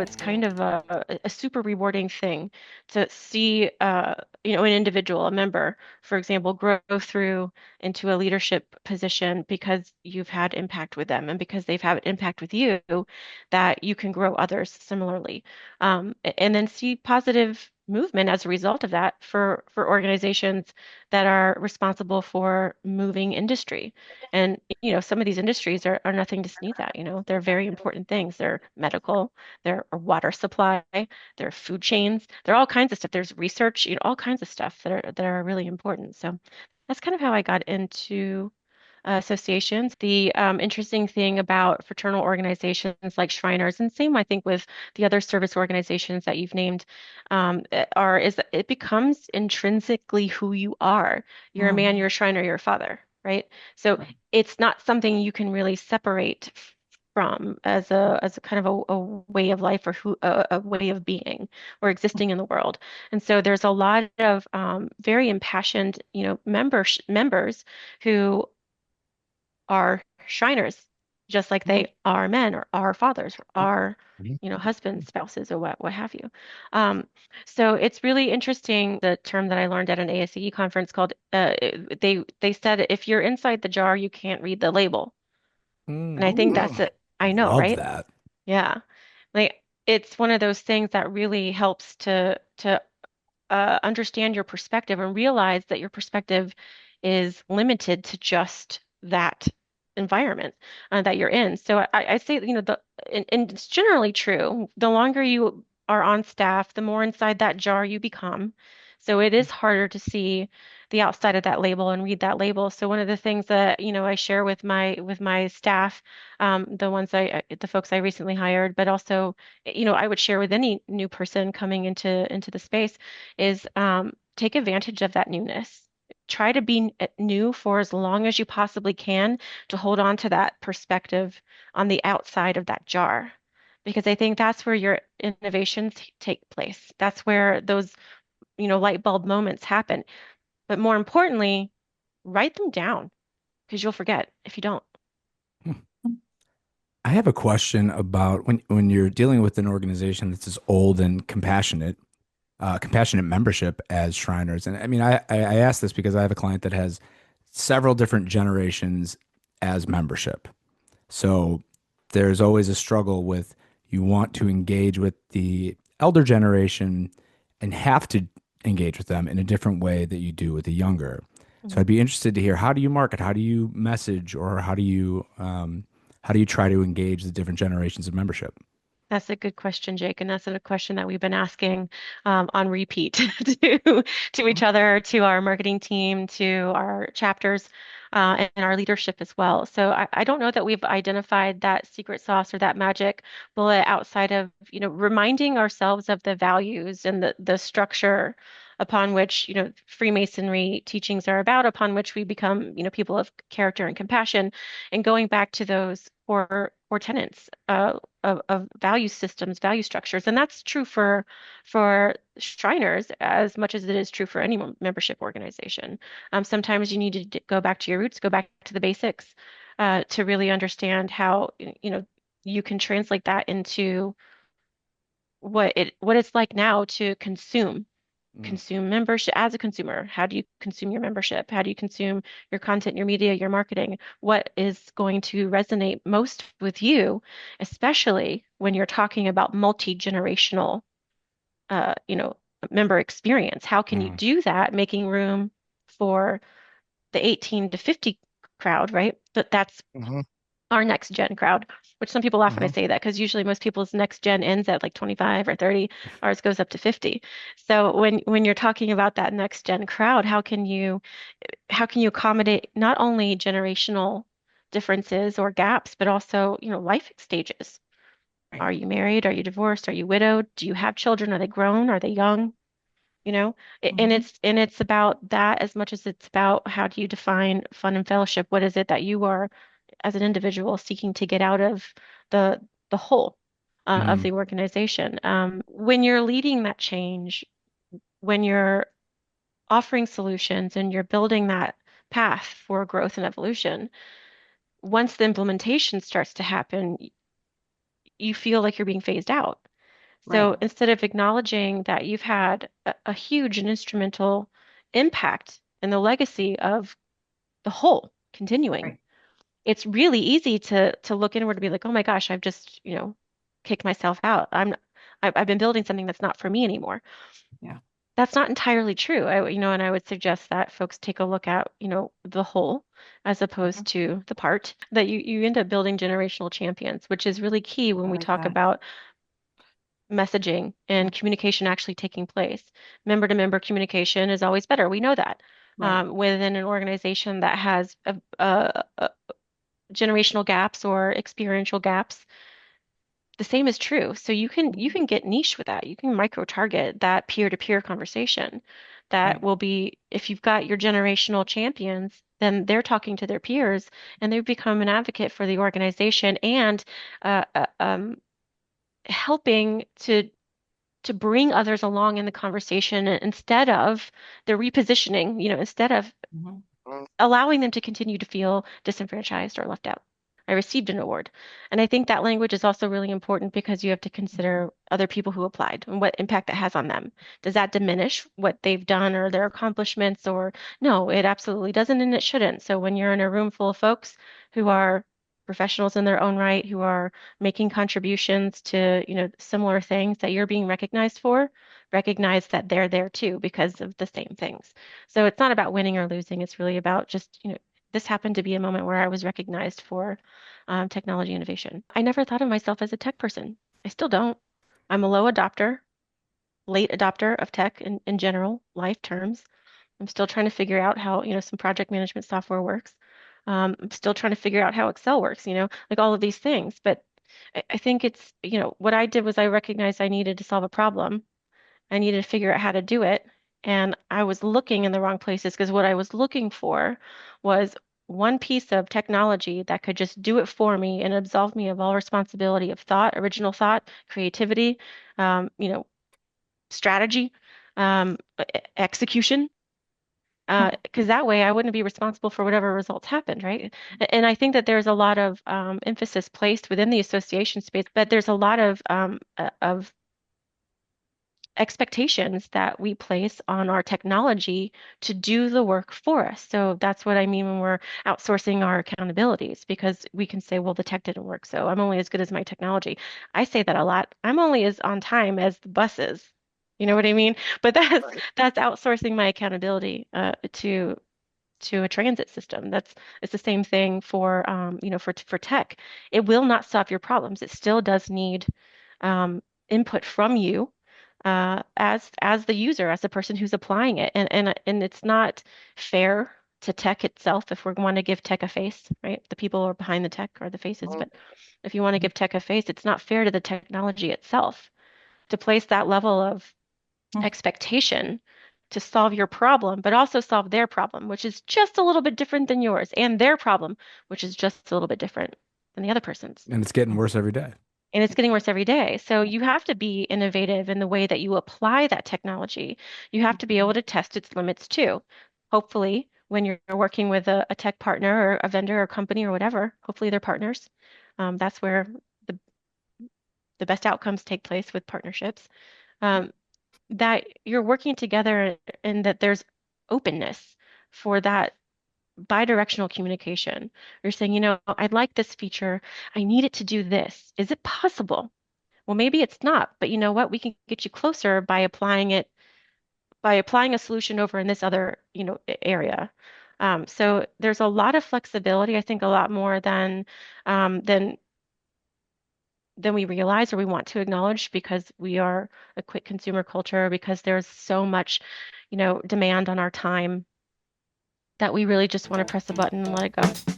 it's kind of a super rewarding thing to see, an individual, a member, for example, grow through into a leadership position because you've had impact with them and because they've had impact with you, that you can grow others similarly. And then see positive movement as a result of that for organizations that are responsible for moving industry. And, some of these industries are nothing to sneeze at, they're very important things. They're medical, they're a water supply, they're food chains, they're all kinds of stuff. There's research, all kinds of stuff that are really important. So that's kind of how I got into associations. The interesting thing about fraternal organizations like Shriners, and same I think with the other service organizations that you've named, is that it becomes intrinsically who you are. You're a man, Mm. you're a Shriner, you're a father, right? So it's not something you can really separate from as a kind of a way of life or a way of being or existing in the world. And so there's a lot of very impassioned, members who are Shriners, just like Mm. they are men or are fathers or are, Mhm. husbands, spouses, or what have you. Um, so it's really interesting the term that I learned at an ASCE conference called they said if you're inside the jar, you can't read the label. And I think Ooh, that's it. I know, love right? that. Yeah. Like it's one of those things that really helps to understand your perspective and realize that your perspective is limited to just that environment that you're in. So I say, and it's generally true. The longer you are on staff, the more inside that jar you become. So it is harder to see the outside of that label and read that label. So one of the things that, I share with my staff, the folks I recently hired, but also, I would share with any new person coming into the space is take advantage of that newness. Try to be new for as long as you possibly can to hold on to that perspective on the outside of that jar. Because I think that's where your innovations take place. That's where those, light bulb moments happen. But more importantly, write them down because you'll forget if you don't. I have a question about when you're dealing with an organization that's as old and compassionate membership as Shriners. And I mean, I ask this because I have a client that has several different generations as membership. So there's always a struggle with you want to engage with the elder generation and have to engage with them in a different way that you do with the younger. So I'd Mhm. be interested to hear, how do you market? How do you message, or how do you try to engage the different generations of membership? That's a good question, Jake, and that's a question that we've been asking on repeat to each other, to our marketing team, to our chapters, and our leadership as well. So I don't know that we've identified that secret sauce or that magic bullet outside of, reminding ourselves of the values and the structure upon which, Freemasonry teachings are about, upon which we become, people of character and compassion, and going back to those core tenets. Of value systems, value structures, and that's true for Shriners as much as it is true for any membership organization. Sometimes you need to go back to your roots, go back to the basics, to really understand how you can translate that into what it's like now to Mm. consume membership as a consumer. How do you consume your membership? How do you consume your content, your media, your marketing? What is going to resonate most with you, especially when you're talking about multi-generational, uh, you know, member experience? How can you Mm. do that, making room for the 18 to 50 crowd, right? But that's Mhm. our next gen crowd, which some people laugh when I Mhm. say that because usually most people's next gen ends at like 25 or 30. Ours goes up to 50. So when you're talking about that next gen crowd, how can you accommodate not only generational differences or gaps, but also, life stages? Are you married? Are you divorced? Are you widowed? Do you have children? Are they grown? Are they young? And Mhm. it's about that as much as it's about how do you define fun and fellowship? What is it that you are as an individual seeking to get out of the the whole of Mm. the organization. When you're leading that change, when you're offering solutions and you're building that path for growth and evolution, once the implementation starts to happen, you feel like you're being phased out. So Right. instead of acknowledging that you've had a huge and instrumental impact in the legacy of the whole continuing, Right. it's really easy to look inward and be like, oh my gosh, I've just, kicked myself out. I've been building something that's not for me anymore. Yeah. That's not entirely true. And I would suggest that folks take a look at, the whole as Mhm. opposed to the part, that you end up building generational champions, which is really key when I we like talk that. about messaging and communication actually taking place. Member to member communication is always better. We know that. Right. Within an organization that has a generational gaps or experiential gaps, the same is true. So you Mhm. can get niche with that. You can micro target that peer-to-peer conversation. That Right. will be, if you've got your generational champions, then they're talking to their peers and they become an advocate for the organization and uh, uh, um, helping to bring others along in the conversation instead of the repositioning, instead of Mhm. allowing them to continue to feel disenfranchised or left out. I received an award. And I think that language is also really important because you have to Mhm. consider other people who applied and what impact that has on them. Does that diminish what they've done or their accomplishments? Or no, it absolutely doesn't, and it shouldn't. So when you're in a room full of folks who are professionals in their own right, who are making contributions to, similar things that you're being recognized for, recognize that they're there too because of the same things. So it's not about winning or losing. It's really about just, this happened to be a moment where I was recognized for technology innovation. I never thought of myself as a tech person. I still don't. I'm a low adopter, late adopter of tech in general, life terms. I'm still trying to figure out how, some project management software works. I'm still trying to figure out how Excel works, like all of these things. But I think it's, what I did was I recognized I needed to solve a problem. I needed to figure out how to do it. And I was looking in the wrong places because what I was looking for was one piece of technology that could just do it for me and absolve me of all responsibility of thought, original thought, creativity, strategy, execution. Because that way I wouldn't be responsible for whatever results happened, right? And I think that there's a lot of emphasis placed within the association space, but there's a lot of expectations that we place on our technology to do the work for us. So that's what I mean when we're outsourcing our accountabilities, because we can say, well, the tech didn't work, so I'm only as good as my technology. I say that a lot. I'm only as on time as the bus is. You know what I mean? But Right. that's outsourcing my accountability to a transit system. It's the same thing for for tech. It will not solve your problems. It still does need um, input from you as the user, as the person who's applying it. And it's not fair to tech itself if we want to give tech a face, right? The people who are behind the tech are the faces, but if you want to Mhm. give tech a face, it's not fair to the technology itself to place that level of Mhm. expectation to solve your problem, but also solve their problem, which is just a little bit different than yours, and their problem, which is just a little bit different than the other person's. And it's getting worse every day. And it's getting worse every day. So you have to be innovative in the way that you apply that technology. You have to be able to test its limits too. Hopefully, when you're working with a tech partner or a vendor or company or whatever, hopefully they're partners. That's where the, the best outcomes take place with partnerships. Um, that you're working together and that there's openness for that bidirectional communication. You're saying, I'd like this feature. I need it to do this. Is it possible? Well, maybe it's not, but you know what? We can get you closer by applying a solution over in this other, area. So there's a lot of flexibility, I think a lot more um, than than we realize or we want to acknowledge because we are a quick consumer culture, because there's so much, demand on our time that we really just want to press a button and let it go.